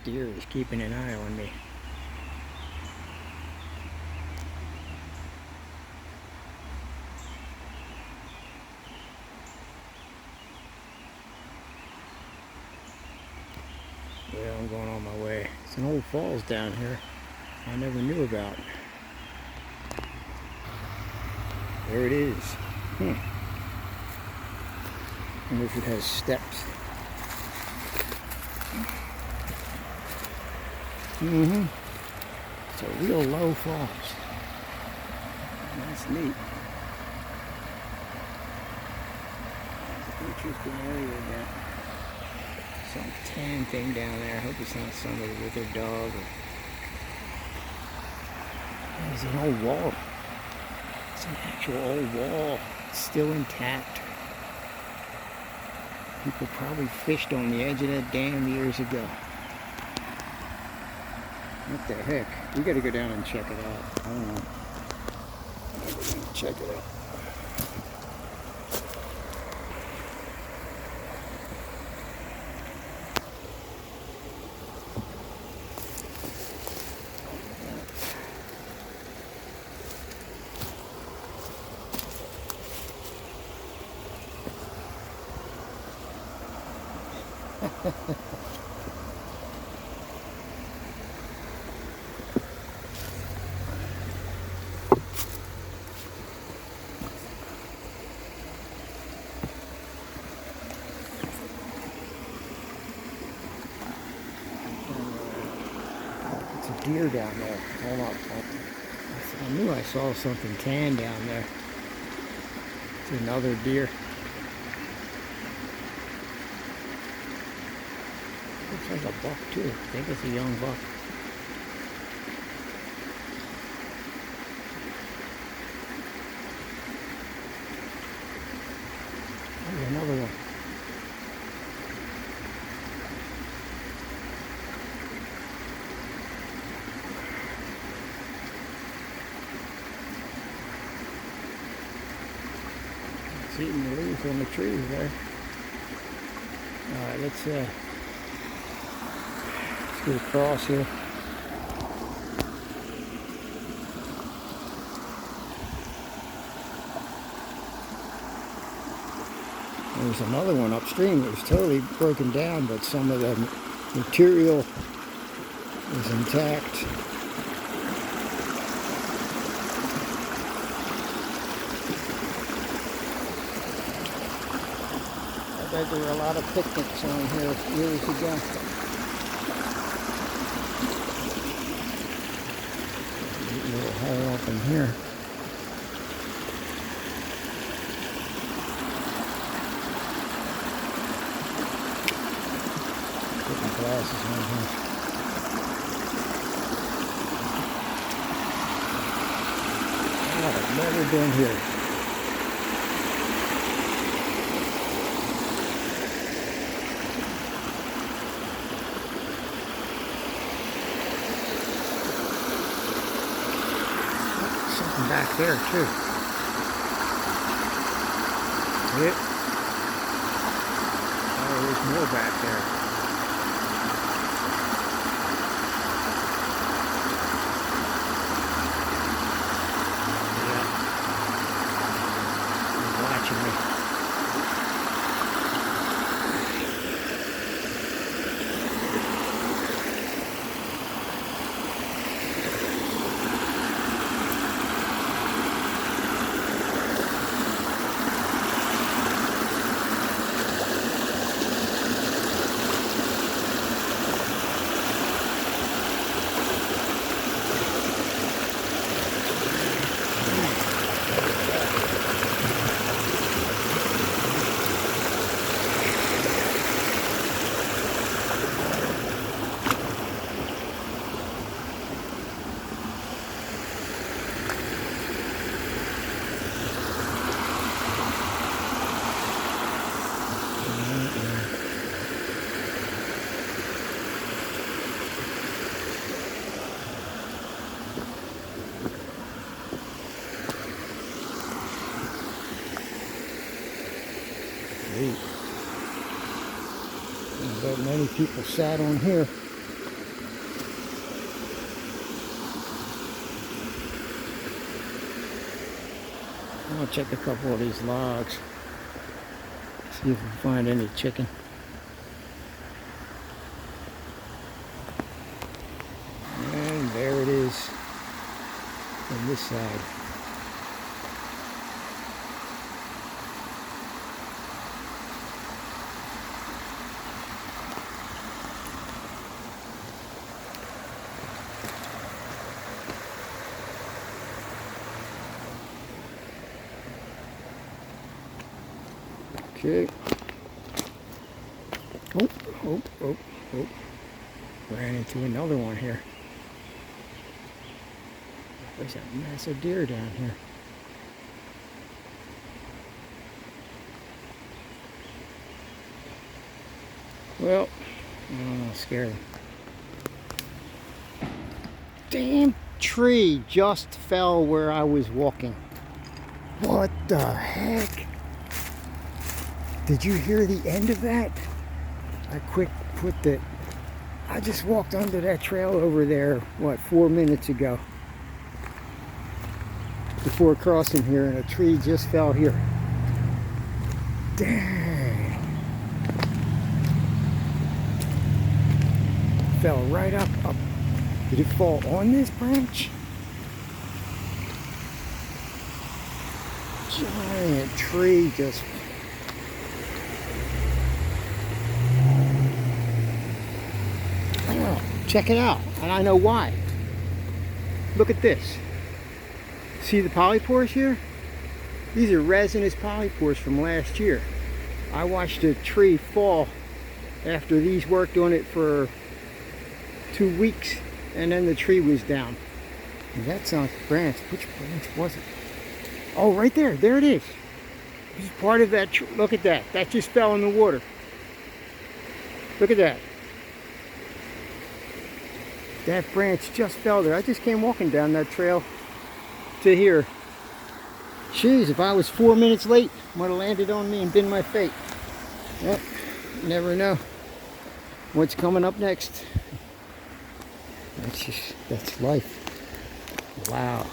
deer is keeping an eye on me. Well, I'm going on my way. It's an old falls down here I never knew about. There it is. I wonder if it has steps. It's a real low falls. That's neat. Interesting area again. Some tan thing down there. I hope it's not somebody with their dog. There's an old wall. It's an actual old wall. It's still intact. People probably fished on the edge of that dam years ago. What the heck? We gotta go down and check it out. I don't know. Check it out. It's a deer down there. Hold on. I knew I saw something tan down there. It's another deer. Looks like a buck too. I think it's a young buck. There's another one. It's eating the leaves on the trees there. Alright, let's get across here. There's another one upstream that was totally broken down, but some of the material is intact. I bet there were a lot of picnics on here years ago. A little higher up in here. Put my glasses on here. I've never been here. Something back there too. Yep. Oh, there's more back there. Watching me. I bet many people sat on here. I'll check a couple of these logs. See if we can find any chicken. And there it is on this side. Okay. Oh. Ran into another one here. There's a massive deer down here. Well, I'm scared. Damn tree just fell where I was walking. What the heck? Did you hear the end of that? I just walked under that trail over there, 4 minutes ago. Before crossing here, and a tree just fell here. Dang. Fell right up. Did it fall on this branch? Giant tree just... Oh, check it out, and I know why. Look at this. See the polypores here? These are resinous polypores from last year. I watched a tree fall after these worked on it for 2 weeks, and then the tree was down. And that's on branch. Which branch was it? Oh, right there. There it is. This is part of that. Look at that. That just fell in the water. Look at that. That branch just fell there. I just came walking down that trail to here. Jeez, if I was 4 minutes late, it might have landed on me and been my fate. Well, you never know what's coming up next. That's life. Wow.